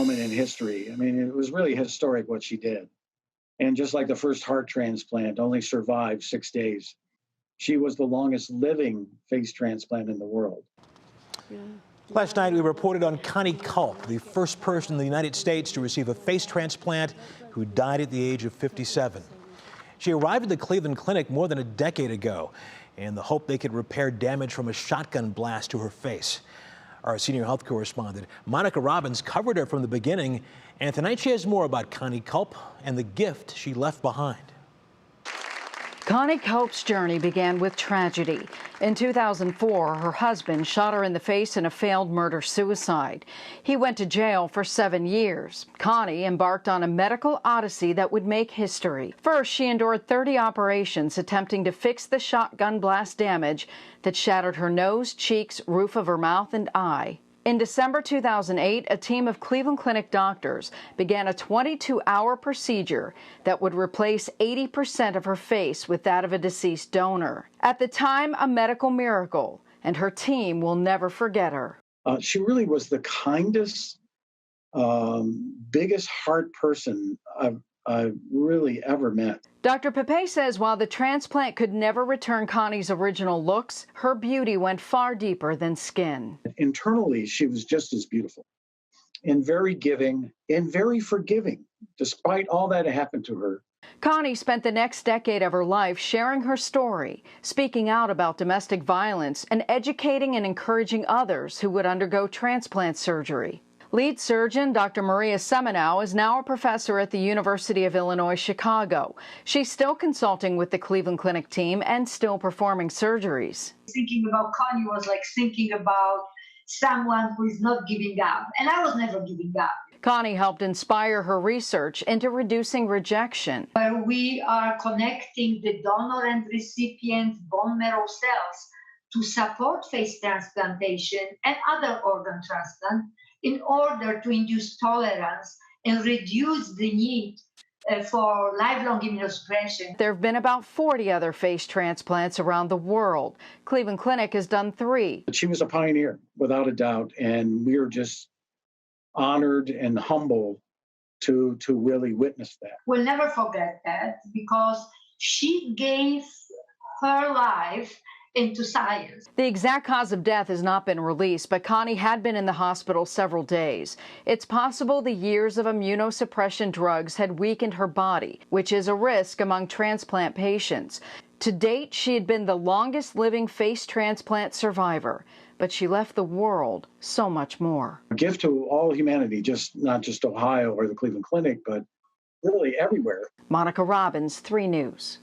Moment in history. I mean, it was really historic what she did. And just like the first heart transplant only survived 6 days, she was the longest living face transplant in the world. Yeah. Last night, we reported on Connie Culp, the first person in the United States to receive a face transplant who died at the age of 57. She arrived at the Cleveland Clinic more than a decade ago in the hope they could repair damage from a shotgun blast to her face. Our senior health correspondent, Monica Robbins, covered her from the beginning, and tonight she has more about Connie Culp and the gift she left behind. Connie Culp's journey began with tragedy. In 2004, her husband shot her in the face in a failed murder-suicide. He went to jail for 7 years. Connie embarked on a medical odyssey that would make history. First, she endured 30 operations attempting to fix the shotgun blast damage that shattered her nose, cheeks, roof of her mouth, and eye. In December 2008, a team of Cleveland Clinic doctors began a 22-hour procedure that would replace 80% of her face with that of a deceased donor. At the time, a medical miracle, and her team will never forget her. She really was the kindest, biggest heart person I've really ever met. Dr. Pepe says while the transplant could never return Connie's original looks, her beauty went far deeper than skin. Internally, she was just as beautiful and very giving and very forgiving, despite all that happened to her. Connie spent the next decade of her life sharing her story, speaking out about domestic violence, and educating and encouraging others who would undergo transplant surgery. Lead surgeon Dr. Maria Semenow is now a professor at the University of Illinois, Chicago. She's still consulting with the Cleveland Clinic team and still performing surgeries. Thinking about Connie was like thinking about someone who is not giving up, and I was never giving up. Connie helped inspire her research into reducing rejection. Where we are connecting the donor and recipient bone marrow cells to support face transplantation and other organ transplant in order to induce tolerance and reduce the need for lifelong immunosuppression. There have been about 40 other face transplants around the world. Cleveland Clinic has done 3. She was a pioneer, without a doubt, and we are just honored and humbled to really witness that. We'll never forget that because she gave her life into science. The exact cause of death has not been released, but Connie had been in the hospital several days. It's possible the years of immunosuppression drugs had weakened her body, which is a risk among transplant patients. To date, she had been the longest living face transplant survivor, but she left the world so much more. A gift to all humanity, not just Ohio or the Cleveland Clinic, but really everywhere. Monica Robbins, 3 News.